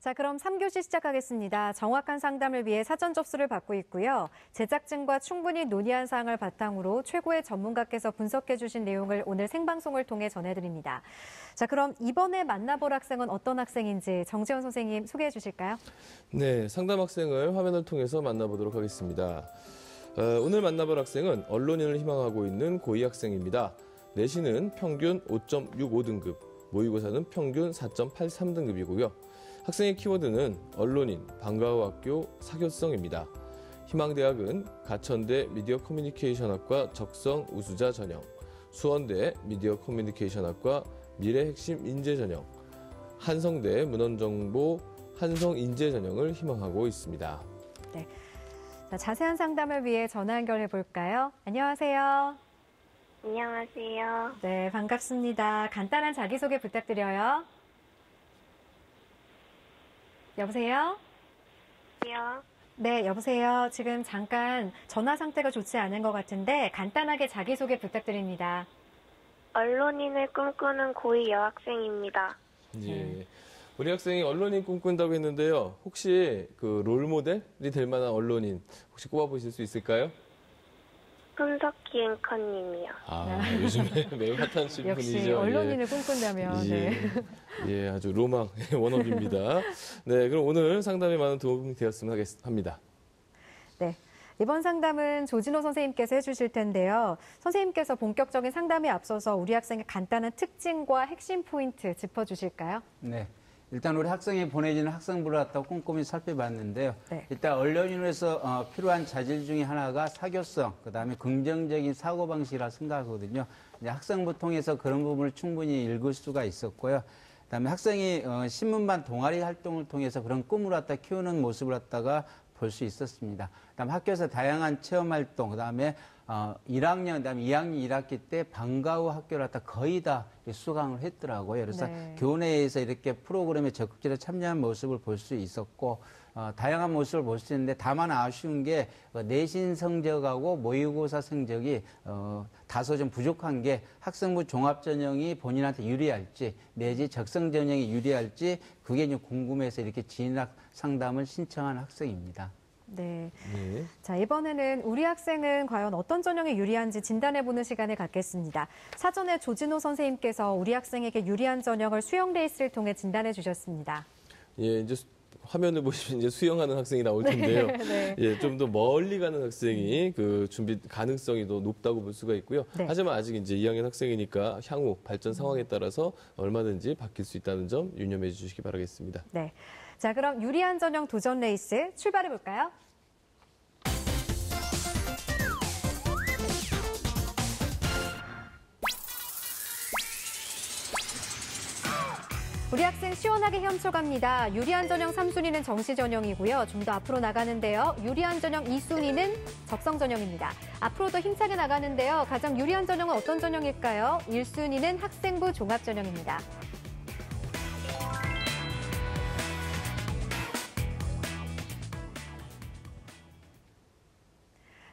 자, 그럼 3교시 시작하겠습니다. 정확한 상담을 위해 사전 접수를 받고 있고요. 제작진과 충분히 논의한 사항을 바탕으로 최고의 전문가께서 분석해 주신 내용을 오늘 생방송을 통해 전해드립니다. 자, 그럼 이번에 만나볼 학생은 어떤 학생인지 정지원 선생님 소개해 주실까요? 네, 상담 학생을 화면을 통해서 만나보도록 하겠습니다. 오늘 만나볼 학생은 언론인을 희망하고 있는 고2 학생입니다. 내신은 평균 5.65등급, 모의고사는 평균 4.83등급이고요. 학생의 키워드는 언론인, 방과후 학교, 사교성입니다. 희망대학은 가천대 미디어 커뮤니케이션학과 적성 우수자 전형, 수원대 미디어 커뮤니케이션학과 미래 핵심 인재 전형, 한성대 문헌정보 한성 인재 전형을 희망하고 있습니다. 네. 자, 자세한 상담을 위해 전화 연결해 볼까요? 안녕하세요. 안녕하세요. 네, 반갑습니다. 간단한 자기소개 부탁드려요. 여보세요? 네, 여보세요. 지금 잠깐 전화 상태가 좋지 않은 것 같은데 간단하게 자기소개 부탁드립니다. 언론인을 꿈꾸는 고2 여학생입니다. 예. 우리 학생이 언론인 꿈꾼다고 했는데요. 혹시 그 롤모델이 될 만한 언론인 혹시 꼽아보실 수 있을까요? 손석희 앵커님이요. 요즘에 매우 핫한 분이죠. 역시 언론인을 꿈꾼다면. 네. 예, 아주 로망 워너비입니다. 네, 그럼 오늘 상담에 많은 도움이 되었으면 합니다. 네. 이번 상담은 조진호 선생님께서 해주실 텐데요. 선생님께서 본격적인 상담에 앞서서 우리 학생의 간단한 특징과 핵심 포인트 짚어주실까요? 네. 일단 우리 학생이 보내지는 학생부를 갖다가 꼼꼼히 살펴봤는데요. 네. 일단 언론인으로서 필요한 자질 중에 하나가 사교성, 그다음에 긍정적인 사고방식이라 생각하거든요. 이제 학생부 통해서 그런 부분을 충분히 읽을 수가 있었고요. 그다음에 학생이 신문반 동아리 활동을 통해서 그런 꿈을 갖다 키우는 모습을 갖다가 볼 수 있었습니다. 그다음 학교에서 다양한 체험 활동, 그다음에 1학년, 그다음에 2학년 1학기 때 방과후 학교를 갖다 거의 다 수강을 했더라고요. 그래서 네. 교내에서 이렇게 프로그램에 적극적으로 참여한 모습을 볼 수 있었고, 다양한 모습을 볼 수 있는데 다만 아쉬운 게 내신 성적하고 모의고사 성적이 다소 좀 부족한 게 학생부 종합전형이 본인한테 유리할지 내지 적성전형이 유리할지 그게 좀 궁금해서 이렇게 진학 상담을 신청한 학생입니다. 네. 네. 자, 이번에는 우리 학생은 과연 어떤 전형에 유리한지 진단해보는 시간을 갖겠습니다. 사전에 조진호 선생님께서 우리 학생에게 유리한 전형을 수영 레이스를 통해 진단해 주셨습니다. 예, 이제 화면을 보시면 이제 수영하는 학생이 나올 텐데요. 네. 예, 좀 더 멀리 가는 학생이 그 준비 가능성이 더 높다고 볼 수가 있고요. 네. 하지만 아직 이제 2학년 학생이니까 향후 발전 상황에 따라서 얼마든지 바뀔 수 있다는 점 유념해 주시기 바라겠습니다. 네. 자, 그럼 유리한 전형 도전 레이스 출발해 볼까요? 우리 학생 시원하게 헤엄쳐갑니다. 유리한 전형 3순위는 정시 전형이고요. 좀 더 앞으로 나가는데요. 유리한 전형 2순위는 적성 전형입니다. 앞으로 더 힘차게 나가는데요. 가장 유리한 전형은 어떤 전형일까요? 1순위는 학생부 종합 전형입니다.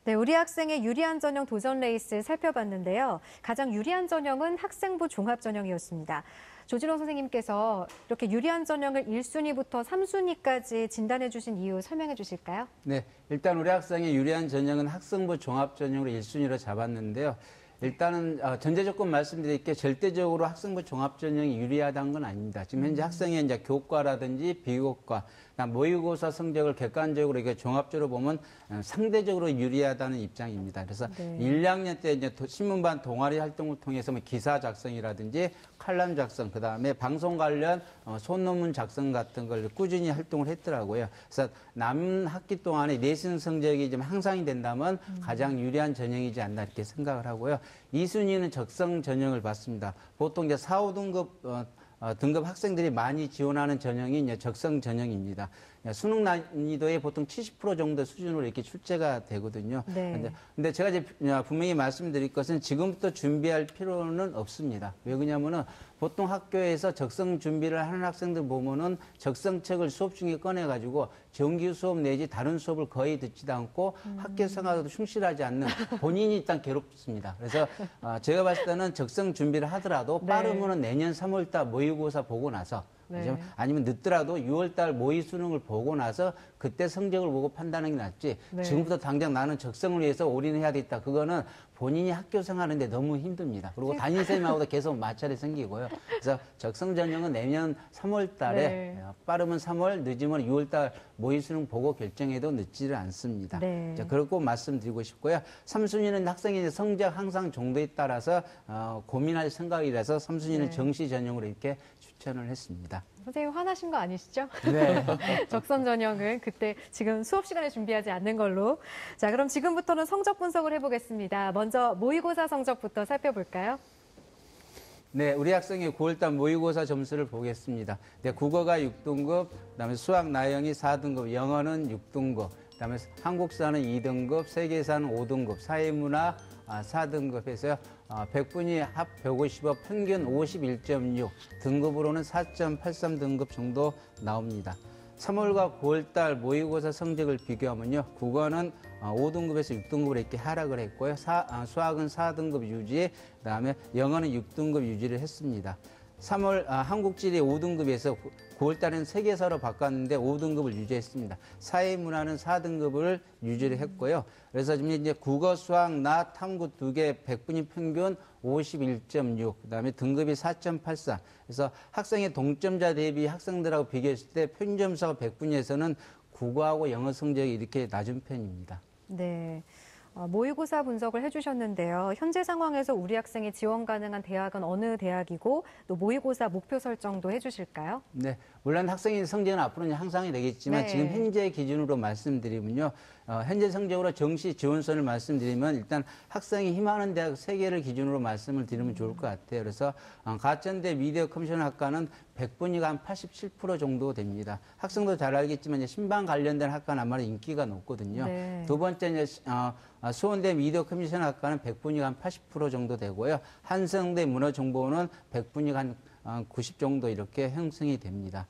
네, 우리 학생의 유리한 전형 도전 레이스 살펴봤는데요. 가장 유리한 전형은 학생부 종합 전형이었습니다. 조진호 선생님께서 이렇게 유리한 전형을 1순위부터 3순위까지 진단해 주신 이유 설명해 주실까요? 네, 일단 우리 학생의 유리한 전형은 학생부 종합 전형으로 1순위로 잡았는데요. 일단은 전제 조건 말씀드릴게요. 절대적으로 학생부 종합 전형이 유리하다는 건 아닙니다. 지금 현재 학생의 이제 교과라든지 비교과, 모의고사 성적을 객관적으로 이렇게 종합적으로 보면 상대적으로 유리하다는 입장입니다. 그래서 네. 1학년 때 이제 신문반 동아리 활동을 통해서 기사 작성이라든지 칼럼 작성, 그 다음에 방송 관련 소논문 작성 같은 걸 꾸준히 활동을 했더라고요. 그래서 남은 학기 동안에 내신 성적이 좀 향상이 된다면 가장 유리한 전형이지 않나 이렇게 생각을 하고요. 2순위는 적성 전형을 봤습니다. 보통 이제 4, 5등급 등급 학생들이 많이 지원하는 전형이 이제 적성 전형입니다. 수능 난이도의 보통 70% 정도 수준으로 이렇게 출제가 되거든요. 네. 근데 제가 이제 분명히 말씀드릴 것은 지금부터 준비할 필요는 없습니다. 왜 그러냐면은 보통 학교에서 적성 준비를 하는 학생들 보면은 적성책을 수업 중에 꺼내가지고 정규 수업 내지 다른 수업을 거의 듣지도 않고 학교 생활에도 충실하지 않는 본인이 일단 괴롭습니다. 그래서 제가 봤을 때는 적성 준비를 하더라도 네. 빠르면은 내년 3월달 모의고사 보고 나서 네. 그죠? 아니면 늦더라도 6월달 모의 수능을 보고 나서 그때 성적을 보고 판단하는 게 낫지. 네. 지금부터 당장 나는 적성을 위해서 올인해야 되겠다. 그거는 본인이 학교 생활하는데 너무 힘듭니다. 그리고 담임선생님하고도 계속 마찰이 생기고요. 그래서 적성 전형은 내년 3월 달에 네. 빠르면 3월, 늦으면 6월 달 모의 수능 보고 결정해도 늦지를 않습니다. 네. 자, 그렇고 말씀드리고 싶고요. 3순위는 학생의 성적 항상 정도에 따라서 고민할 생각이라서 3순위는 네. 정시 전형으로 이렇게 추천을 했습니다. 선생님 화나신 거 아니시죠? 네. 적성 전형은 그때 지금 수업 시간에 준비하지 않는 걸로. 자, 그럼 지금부터는 성적 분석을 해보겠습니다. 먼저 모의고사 성적부터 살펴볼까요? 네, 우리 학생의 9월달 모의고사 점수를 보겠습니다. 네, 국어가 6등급, 그다음에 수학 나영이 4등급, 영어는 6등급, 그다음에 한국사는 2등급, 세계사는 5등급, 사회문화 4등급 해서요. 100분위 합 150업 평균 51.6, 등급으로는 4.83등급 정도 나옵니다. 3월과 9월달 모의고사 성적을 비교하면요. 국어는 5등급에서 6등급으로 이렇게 하락을 했고요. 수학은 4등급 유지, 그다음에 영어는 6등급 유지를 했습니다. 3월 한국지리 5등급에서 9월달에는 세계사로 바꿨는데 5등급을 유지했습니다. 사회문화는 4등급을 유지를 했고요. 그래서 지금 이제 국어, 수학, 나, 탐구 두 개 100분위 평균 51.6, 그다음에 등급이 4.84. 그래서 학생의 동점자 대비 학생들하고 비교했을 때 평균 점수가 100분위에서는 국어하고 영어 성적이 이렇게 낮은 편입니다. 네. 모의고사 분석을 해주셨는데요. 현재 상황에서 우리 학생이 지원 가능한 대학은 어느 대학이고 또 모의고사 목표 설정도 해주실까요? 네, 물론 학생의 성적은 앞으로는 향상이 되겠지만 네. 지금 현재 기준으로 말씀드리면요. 현재 성적으로 정시 지원선을 말씀드리면 일단 학생이 희망하는 대학 3개를 기준으로 말씀을 드리면 좋을 것 같아요. 그래서 가천대 미디어 커뮤니케이션 학과는 100분위가 한 87% 정도 됩니다. 학생도 잘 알겠지만 신방 관련된 학과는 아무래도 인기가 높거든요. 네. 두 번째 수원대 미디어 커뮤니케이션 학과는 100분위가 한 80% 정도 되고요. 한성대 문화정보는 100분위가 한 90 정도 이렇게 형성이 됩니다.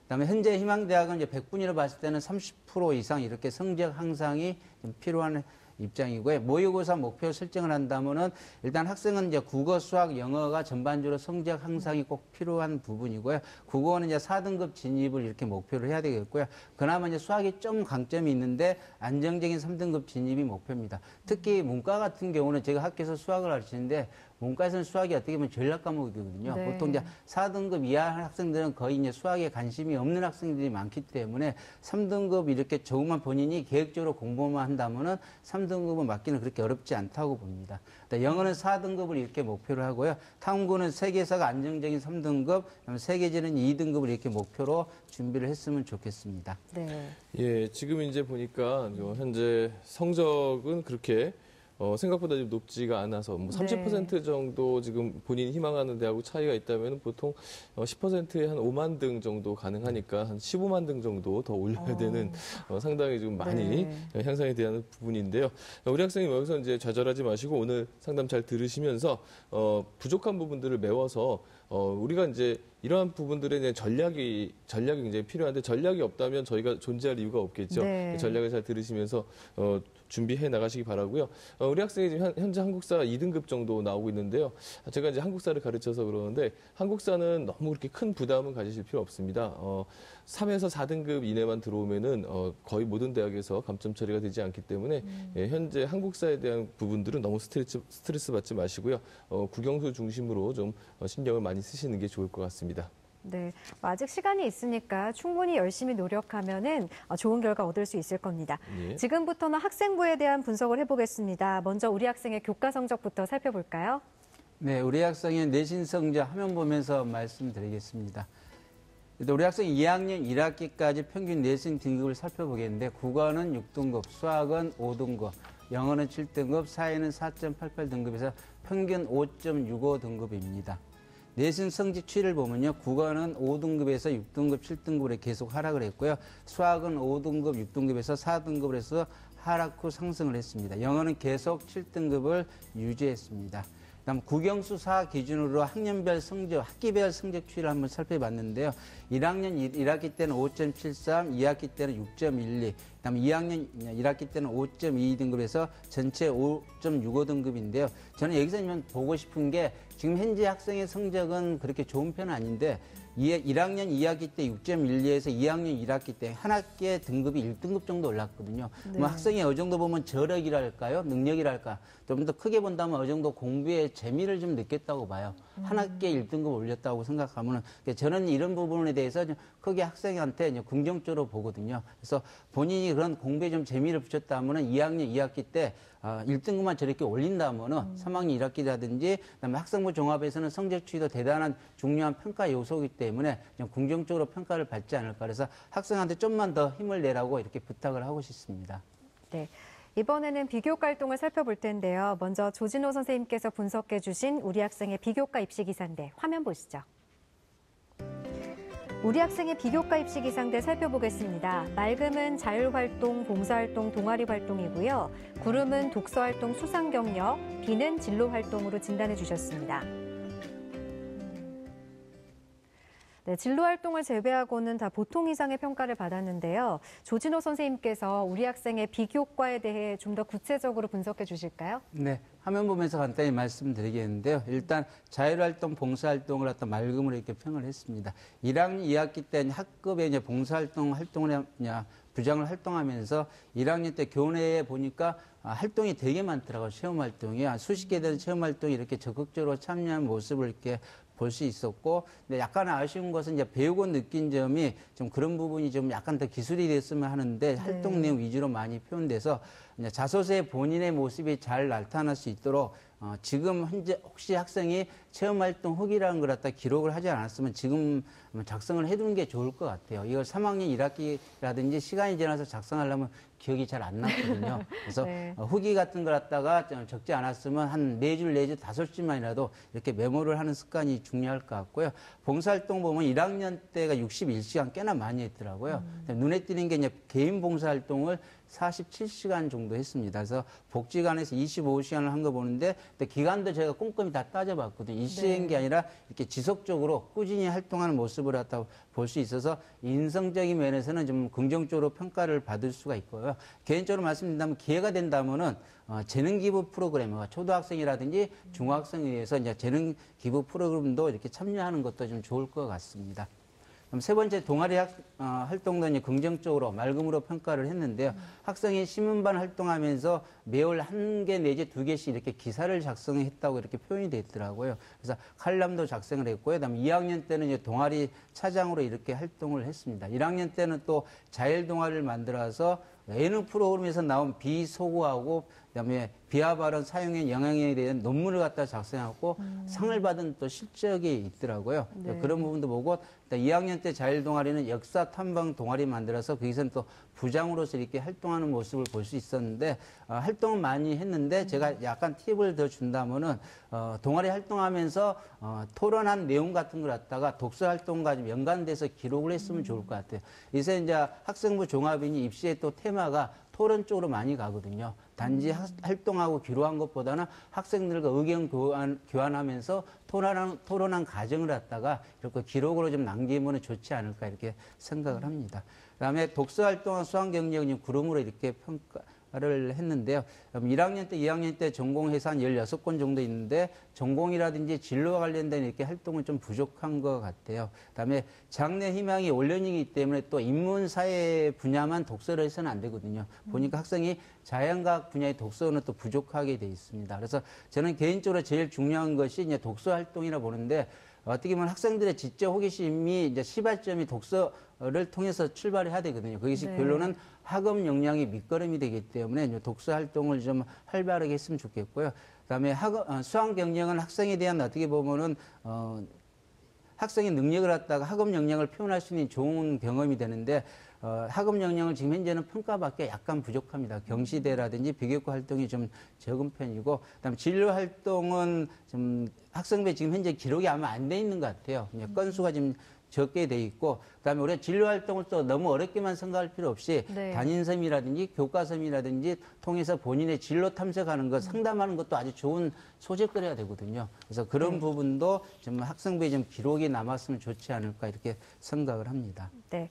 그다음에 현재 희망대학은 이제 100분위로 봤을 때는 30% 이상 이렇게 성적 향상이 좀 필요한 입장이고요. 모의고사 목표 설정을 한다면은 일단 학생은 이제 국어, 수학, 영어가 전반적으로 성적 향상이 꼭 필요한 부분이고요. 국어는 이제 4등급 진입을 이렇게 목표를 해야 되겠고요. 그나마 이제 수학이 좀 강점이 있는데 안정적인 3등급 진입이 목표입니다. 특히 문과 같은 경우는 제가 학교에서 수학을 가르치는데 문과에서는 수학이 어떻게 보면 전략 과목이거든요. 네. 보통 이제 4등급 이하 학생들은 거의 이제 수학에 관심이 없는 학생들이 많기 때문에 3등급 이렇게 조금만 본인이 계획적으로 공부만 한다면은 3등급은 맞기는 그렇게 어렵지 않다고 봅니다. 영어는 4등급을 이렇게 목표로 하고요. 탐구는 세계사가 안정적인 3등급, 세계지는 2등급을 이렇게 목표로 준비를 했으면 좋겠습니다. 네. 예, 지금 이제 보니까 현재 성적은 그렇게 생각보다 좀 높지가 않아서 뭐 30% 정도 지금 본인이 희망하는 대하고 차이가 있다면 보통 10%에 한 5만 등 정도 가능하니까 한 15만 등 정도 더 올려야 되는 상당히 좀 많이 향상이 되는 부분인데요. 우리 학생님 여기서 이제 좌절하지 마시고 오늘 상담 잘 들으시면서 부족한 부분들을 메워서 우리가 이제 이러한 부분들에 대한 전략이 굉장히 필요한데 전략이 없다면 저희가 존재할 이유가 없겠죠. 네. 전략을 잘 들으시면서 준비해 나가시기 바라고요. 우리 학생이 지금 현재 한국사 2등급 정도 나오고 있는데요. 제가 이제 한국사를 가르쳐서 그러는데 한국사는 너무 그렇게 큰 부담은 가지실 필요 없습니다. 3에서 4등급 이내만 들어오면은 거의 모든 대학에서 감점 처리가 되지 않기 때문에 현재 한국사에 대한 부분들은 너무 스트레스 받지 마시고요. 국영수 중심으로 좀 신경을 많이 쓰시는 게 좋을 것 같습니다. 네, 아직 시간이 있으니까 충분히 열심히 노력하면은 좋은 결과 얻을 수 있을 겁니다. 예. 지금부터는 학생부에 대한 분석을 해보겠습니다. 먼저 우리 학생의 교과 성적부터 살펴볼까요? 네, 우리 학생의 내신 성적 화면 보면서 말씀드리겠습니다. 우리 학생 2학년 1학기까지 평균 내신 등급을 살펴보겠는데 국어는 6등급, 수학은 5등급, 영어는 7등급, 사회는 4.88등급에서 평균 5.65등급입니다. 내신 성적 추이를 보면요. 국어는 5등급에서 6등급, 7등급으로 계속 하락을 했고요. 수학은 5등급, 6등급에서 4등급을 해서 하락 후 상승을 했습니다. 영어는 계속 7등급을 유지했습니다. 그다음 국영수사 기준으로 학년별 성적, 학기별 성적 추이를 한번 살펴봤는데요. 1학년 1학기 때는 5.73, 2학기 때는 6.12, 그다음 2학년 1학기 때는 5.22등급에서 전체 5.65등급인데요. 저는 여기서 보고 싶은 게 지금 현재 학생의 성적은 그렇게 좋은 편은 아닌데 1학년 2학기 때 6.12에서 2학년 1학기 때 한 학기에 등급이 1등급 정도 올랐거든요. 네. 뭐 학생이 어느 정도 보면 저력이랄까요? 능력이랄까? 좀 더 크게 본다면 어느 정도 공부에 재미를 좀 느꼈다고 봐요. 한 학기에 1등급 올렸다고 생각하면은 저는 이런 부분에 대해서 좀 크게 학생한테 이제 긍정적으로 보거든요. 그래서 본인이 그런 공부에 좀 재미를 붙였다면은 2학년 2학기 때 1등급만 저렇게 올린다면은 3학년 1학기라든지 그다음에 학생부 종합에서는 성적 추이도 대단한 중요한 평가 요소이기 때문에 좀 긍정적으로 평가를 받지 않을까. 그래서 학생한테 좀만 더 힘을 내라고 이렇게 부탁을 하고 싶습니다. 네. 이번에는 비교과 활동을 살펴볼 텐데요. 먼저 조진호 선생님께서 분석해 주신 우리 학생의 비교과 입시 기상대 화면 보시죠. 우리 학생의 비교과 입시 기상대 살펴보겠습니다. 맑음은 자율활동, 봉사활동, 동아리활동이고요. 구름은 독서활동, 수상경력, 비는 진로활동으로 진단해 주셨습니다. 네, 진로활동을 제외하고는 다 보통 이상의 평가를 받았는데요. 조진호 선생님께서 우리 학생의 비교과에 대해 좀 더 구체적으로 분석해 주실까요? 네, 화면 보면서 간단히 말씀드리겠는데요. 일단 자율활동, 봉사활동을 갖다 맑음으로 이렇게 평을 했습니다. 1학년 2학기 때 학급에 이제 활동을 부장을 활동하면서 1학년 때 교내에 보니까 활동이 되게 많더라고요. 체험활동이 수십 개 되는 체험활동이 이렇게 적극적으로 참여한 모습을 이렇게 볼 수 있었고, 근데 약간 아쉬운 것은 이제 배우고 느낀 점이 좀 그런 부분이 좀 약간 더 기술이 됐으면 하는데 활동 내용 위주로 많이 표현돼서 이제 자소서에 본인의 모습이 잘 나타날 수 있도록 지금 현재 혹시 학생이 체험활동 후기라는 걸 갖다 기록을 하지 않았으면 지금 작성을 해두는 게 좋을 것 같아요. 이걸 3학년 1학기라든지 시간이 지나서 작성하려면 기억이 잘 안 났거든요. 그래서 네. 후기 같은 걸 갖다가 적지 않았으면 한 4줄, 4줄, 5줄만이라도 이렇게 메모를 하는 습관이 중요할 것 같고요. 봉사활동 보면 1학년 때가 61시간 꽤나 많이 했더라고요. 눈에 띄는 게 이제 개인 봉사활동을 47시간 정도 했습니다. 그래서 복지관에서 25시간을 한 거 보는데 기간도 제가 꼼꼼히 다 따져봤거든요. 일시인 게 아니라 이렇게 지속적으로 꾸준히 활동하는 모습을 갖다 볼 수 있어서 인성적인 면에서는 좀 긍정적으로 평가를 받을 수가 있고요. 개인적으로 말씀드린다면 기회가 된다면은 재능 기부 프로그램, 초등학생이라든지 중학생에 의해서 이제 재능 기부 프로그램도 이렇게 참여하는 것도 좀 좋을 것 같습니다. 그럼 세 번째 동아리 활동도 이제 긍정적으로 맑음으로 평가를 했는데요. 학생이 신문반 활동하면서 매월 1개 내지 2개씩 이렇게 기사를 작성했다고 이렇게 표현이 됐더라고요. 그래서 칼럼도 작성을 했고요. 그다음에 2학년 때는 이제 동아리 차장으로 이렇게 활동을 했습니다. 1학년 때는 또 자율 동아리를 만들어서 예능 프로그램에서 나온 비소구하고 그다음에 비하 발언 사용의 영향에 대한 논문을 갖다 작성하고 상을 받은 또 실적이 있더라고요. 네. 그런 부분도 보고 2학년 때 자율 동아리는 역사 탐방 동아리 만들어서 거기서는 또 부장으로서 이렇게 활동하는 모습을 볼 수 있었는데 활동은 많이 했는데 제가 약간 팁을 더 준다면은 동아리 활동하면서 토론한 내용 같은 걸 갖다가 독서 활동과 좀 연관돼서 기록을 했으면 좋을 것 같아요. 이제 학생부 종합이니 입시의 또 테마가 토론 쪽으로 많이 가거든요. 단지 활동하고 기록한 것보다는 학생들과 의견 교환하면서 토론한 과정을 갖다가 이렇게 기록으로 좀 남기면 좋지 않을까 이렇게 생각을 합니다. 그다음에 독서 활동한 수학 경력은 구름으로 이렇게 평가를 했는데요. 1학년 때, 2학년 때 전공해서 한 16건 정도 있는데 전공이라든지 진로와 관련된 이렇게 활동은 좀 부족한 것 같아요. 그다음에 장래 희망이 올연이기 때문에 또 인문사회 분야만 독서를 해서는 안 되거든요. 보니까 학생이 자연과학 분야의 독서는 또 부족하게 돼 있습니다. 그래서 저는 개인적으로 제일 중요한 것이 이제 독서 활동이라 보는데 어떻게 보면 학생들의 지적 호기심이 이제 시발점이 독서를 통해서 출발해야 되거든요. 그것이 네. 결론은 학업 역량의 밑거름이 되기 때문에 이제 독서 활동을 좀 활발하게 했으면 좋겠고요. 그다음에 수학 경력은 학생에 대한 어떻게 보면은 학생의 능력을 갖다가 학업 역량을 표현할 수 있는 좋은 경험이 되는데 학업 역량을 지금 현재는 평가받기가 약간 부족합니다. 경시대라든지 비교과 활동이 좀 적은 편이고, 그다음에 진로 활동은 좀 학생부에 지금 현재 기록이 아마 안 돼 있는 것 같아요. 건수가 지금 적게 돼 있고, 그다음에 우리가 진로 활동을 또 너무 어렵게만 생각할 필요 없이 네. 담임섬이라든지 교과섬이라든지 통해서 본인의 진로 탐색하는 것, 상담하는 것도 아주 좋은 소재거리가 해야 되거든요. 그래서 그런 부분도 좀 학생부에 좀 기록이 남았으면 좋지 않을까 이렇게 생각을 합니다. 네.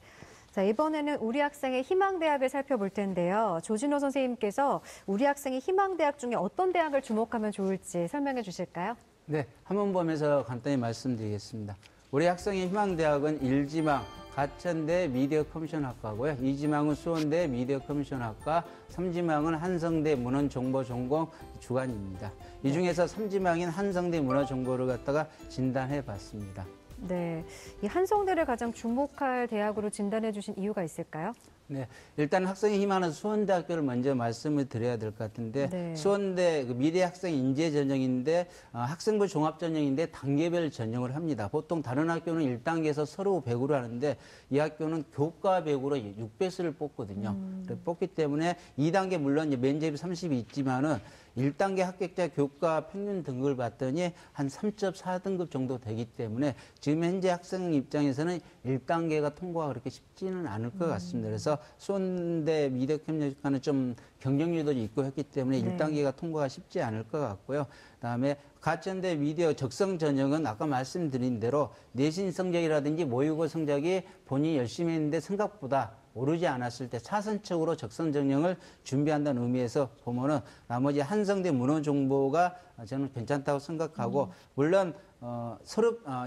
자, 이번에는 우리 학생의 희망대학을 살펴볼 텐데요. 조진호 선생님께서 우리 학생이 희망대학 중에 어떤 대학을 주목하면 좋을지 설명해 주실까요? 네, 한번 보면서 간단히 말씀드리겠습니다. 우리 학생의 희망대학은 1지망 가천대 미디어 커뮤니케이션학과고요. 2지망은 수원대 미디어 커뮤니케이션학과, 3지망은 한성대 문헌정보전공 주관입니다. 이 중에서 3지망인 한성대 문화정보를 갖다가 진단해 봤습니다. 네, 이 한성대를 가장 주목할 대학으로 진단해 주신 이유가 있을까요? 네, 일단 학생이 희망하는 수원대학교를 먼저 말씀을 드려야 될 것 같은데, 네. 수원대 미래 학생 인재 전형인데 학생부 종합 전형인데 단계별 전형을 합니다. 보통 다른 학교는 1단계에서 서류 100으로 하는데 이 학교는 교과 100으로 6배수를 뽑거든요. 뽑기 때문에 2단계 물론 면접이 30이 있지만은 1단계 합격자 교과 평균 등급을 봤더니 한 3.4등급 정도 되기 때문에 지금 현재 학생 입장에서는 1단계가 통과가 그렇게 쉽지는 않을 것 같습니다. 그래서 수원대 미디어 커뮤니케이션과는 좀 경쟁률도 있고 했기 때문에 네. 1단계가 통과가 쉽지 않을 것 같고요. 그다음에 가천대 미디어 적성 전형은 아까 말씀드린 대로 내신 성적이라든지 모의고사 성적이 본인이 열심히 했는데 생각보다 오르지 않았을 때 차선책으로 적성 전형을 준비한다는 의미에서 보면은 나머지 한성대 문헌정보가 저는 괜찮다고 생각하고 물론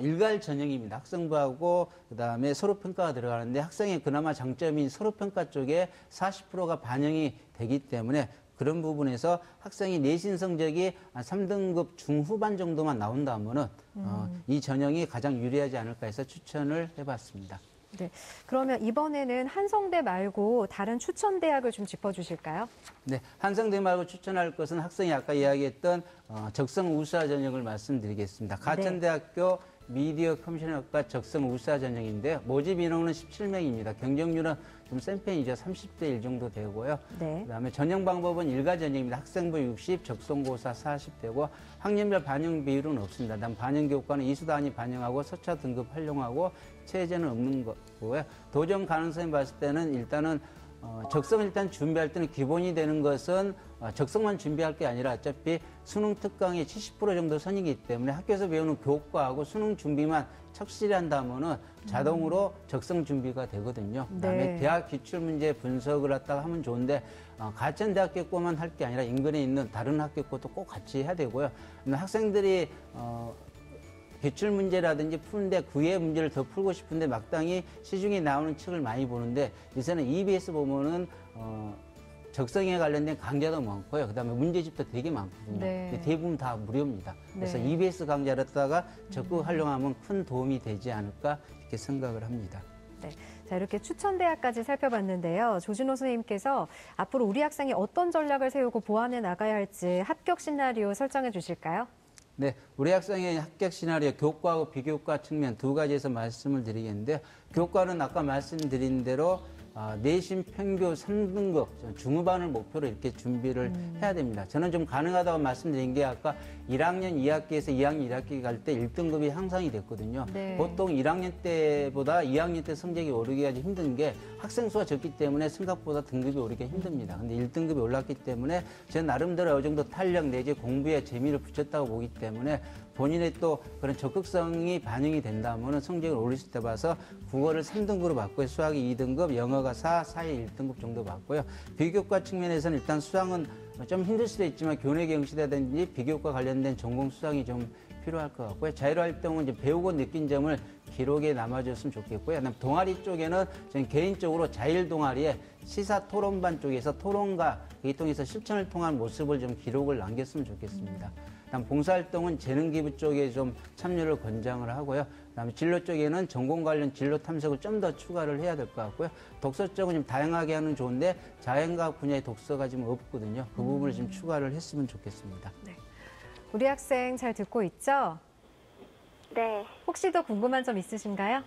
일괄 전형입니다. 학생부하고 그다음에 서류평가가 들어가는데 학생의 그나마 장점인 서류평가 쪽에 40%가 반영이 되기 때문에 그런 부분에서 학생이 내신 성적이 3등급 중후반 정도만 나온다면은 이 전형이 가장 유리하지 않을까 해서 추천을 해봤습니다. 네, 그러면 이번에는 한성대 말고 다른 추천 대학을 좀 짚어주실까요? 네, 한성대 말고 추천할 것은 학생이 아까 이야기했던 적성 우수화 전형을 말씀드리겠습니다. 가천대학교 미디어 커뮤니케이션학과 적성 우수화 전형인데요. 모집 인원은 17명입니다. 경쟁률은 좀 센 편이죠. 30대 1 정도 되고요. 네. 그다음에 전형 방법은 일괄 전형입니다. 학생부 60, 적성고사 40되고 학년별 반영 비율은 없습니다. 다음 반영 교과는 이수 단위 반영하고 서차 등급 활용하고 체제는 없는 거고요. 도전 가능성을 봤을 때는 일단은 적성을 일단 준비할 때는 기본이 되는 것은 적성만 준비할 게 아니라 어차피 수능 특강의 70% 정도 선이기 때문에 학교에서 배우는 교과하고 수능 준비만 착실히 한다면은 자동으로 적성 준비가 되거든요. 그다음에 네. 대학 기출문제 분석을 갖다가 하면 좋은데 가천대학교 거만 할 게 아니라 인근에 있는 다른 학교 것도 꼭 같이 해야 되고요. 학생들이 기출문제라든지 푸는데 구애 문제를 더 풀고 싶은데 마땅히 시중에 나오는 책을 많이 보는데 요새는 EBS 보면은 적성에 관련된 강좌도 많고요. 그다음에 문제집도 되게 많거든요. 네. 대부분 다 무료입니다. 그래서 네. EBS 강좌를 갖다가 적극 활용하면 큰 도움이 되지 않을까 이렇게 생각을 합니다. 네. 자, 이렇게 추천 대학까지 살펴봤는데요. 조진호 선생님께서 앞으로 우리 학생이 어떤 전략을 세우고 보완해 나가야 할지 합격 시나리오 설정해 주실까요? 네, 우리 학생의 합격 시나리오 교과하고 비교과 측면 두 가지에서 말씀을 드리겠는데 교과는 아까 말씀드린 대로 내신 평균 3등급 중후반을 목표로 이렇게 준비를 해야 됩니다. 저는 좀 가능하다고 말씀드린 게 아까 1학년 2학기에서 2학년 1학기 갈 때 1등급이 향상이 됐거든요. 네. 보통 1학년 때보다 2학년 때 성적이 오르기가 힘든 게 학생 수가 적기 때문에 생각보다 등급이 오르기가 힘듭니다. 근데 1등급이 올랐기 때문에 제 나름대로 어느 정도 탄력 내지 공부에 재미를 붙였다고 보기 때문에 본인의 또 그런 적극성이 반영이 된다면 성적을 올릴 수 있다 봐서 국어를 3등급으로 받고요. 수학이 2등급, 영어가 4, 사회 1등급 정도 받고요. 비교과 측면에서는 일단 수학은 좀 힘들 수도 있지만 교내 경시라든지 비교과 관련된 전공 수학이 좀 필요할 것 같고요. 자율활동은 이제 배우고 느낀 점을 기록에 남아줬으면 좋겠고요. 그다음 동아리 쪽에는 저는 개인적으로 자율 동아리에 시사 토론반 쪽에서 토론과 이 통해서 실천을 통한 모습을 좀 기록을 남겼으면 좋겠습니다. 그다음 봉사활동은 재능기부 쪽에 좀 참여를 권장을 하고요. 그다음에 진로 쪽에는 전공 관련 진로 탐색을 좀 더 추가를 해야 될 것 같고요. 독서 쪽은 좀 다양하게 하는 좋은데 자연과학 분야의 독서가 지금 없거든요. 그 부분을 좀 추가를 했으면 좋겠습니다. 네. 우리 학생 잘 듣고 있죠? 네. 혹시 더 궁금한 점 있으신가요?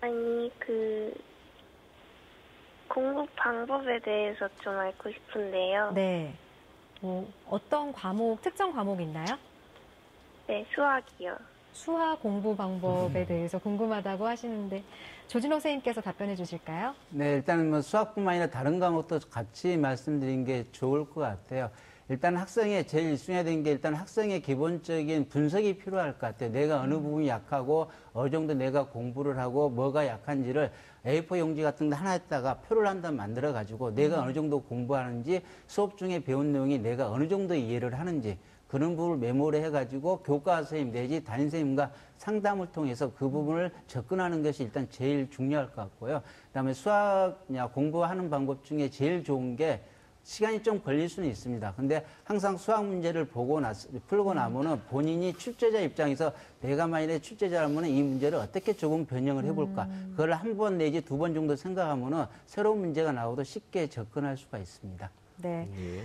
아니, 공부 방법에 대해서 좀 알고 싶은데요. 네. 어떤 과목, 특정 과목 있나요? 네, 수학이요. 수학 공부 방법에 대해서 궁금하다고 하시는데 조진호 선생님께서 답변해 주실까요? 네, 일단은 뭐 수학뿐만 아니라 다른 과목도 같이 말씀드린 게 좋을 것 같아요. 일단 학생의 제일 1순위가 된 게 일단 학생의 기본적인 분석이 필요할 것 같아요. 내가 어느 부분이 약하고 어느 정도 내가 공부를 하고 뭐가 약한지를 A4 용지 같은 데 하나에다가 표를 한 단 만들어 가지고 내가 어느 정도 공부하는지 수업 중에 배운 내용이 내가 어느 정도 이해를 하는지 그런 부분을 메모를 해가지고 교과 선생님 내지 담임 선생님과 상담을 통해서 그 부분을 접근하는 것이 일단 제일 중요할 것 같고요. 그다음에 수학 공부하는 방법 중에 제일 좋은 게 시간이 좀 걸릴 수는 있습니다. 근데 항상 수학 문제를 풀고 나면은 본인이 출제자 입장에서 내가 만약에 출제자라면 이 문제를 어떻게 조금 변형을 해볼까. 그걸 한 번 내지 두 번 정도 생각하면은 새로운 문제가 나오도 쉽게 접근할 수가 있습니다. 네. 예.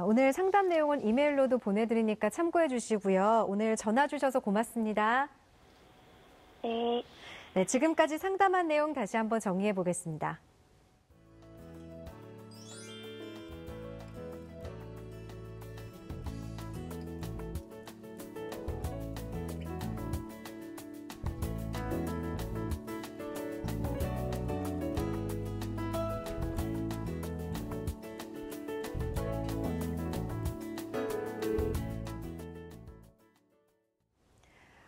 오늘 상담 내용은 이메일로도 보내드리니까 참고해 주시고요. 오늘 전화 주셔서 고맙습니다. 네. 네, 지금까지 상담한 내용 다시 한번 정리해 보겠습니다.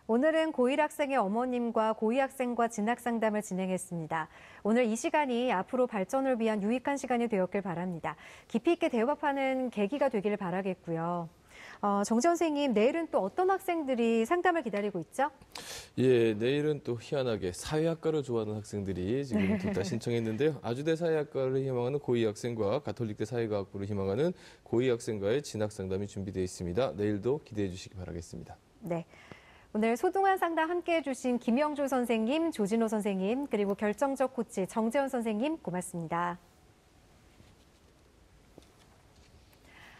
오늘은 고1 학생의 어머님과 고2 학생과 진학상담을 진행했습니다. 오늘 이 시간이 앞으로 발전을 위한 유익한 시간이 되었길 바랍니다. 깊이 있게 대화하는 계기가 되기를 바라겠고요. 정재원 선생님, 내일은 또 어떤 학생들이 상담을 기다리고 있죠? 예, 내일은 또 희한하게 사회학과를 좋아하는 학생들이 지금 둘 다 신청했는데요. 아주대 사회학과를 희망하는 고2 학생과 가톨릭대 사회과학부를 희망하는 고2 학생과의 진학상담이 준비되어 있습니다. 내일도 기대해 주시기 바라겠습니다. 네. 오늘 소중한 상담 함께해 주신 김영조 선생님, 조진호 선생님, 그리고 결정적 코치 정재원 선생님 고맙습니다.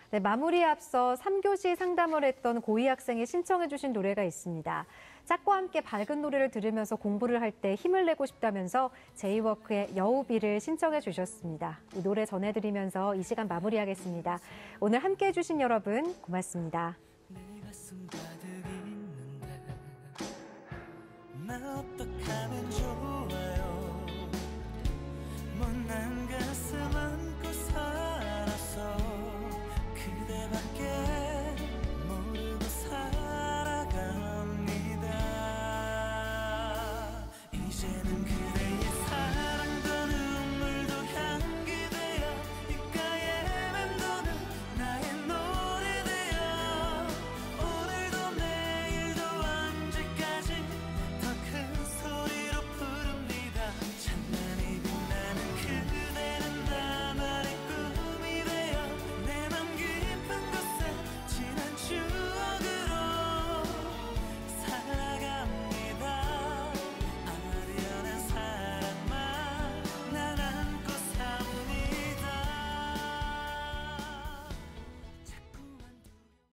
네, 마무리에 앞서 3교시 상담을 했던 고2 학생이 신청해 주신 노래가 있습니다. 짝과 함께 밝은 노래를 들으면서 공부를 할 때 힘을 내고 싶다면서 제이워크의 여우비를 신청해 주셨습니다. 이 노래 전해드리면서 이 시간 마무리하겠습니다. 오늘 함께해 주신 여러분 고맙습니다. 나 어떡하면 좋아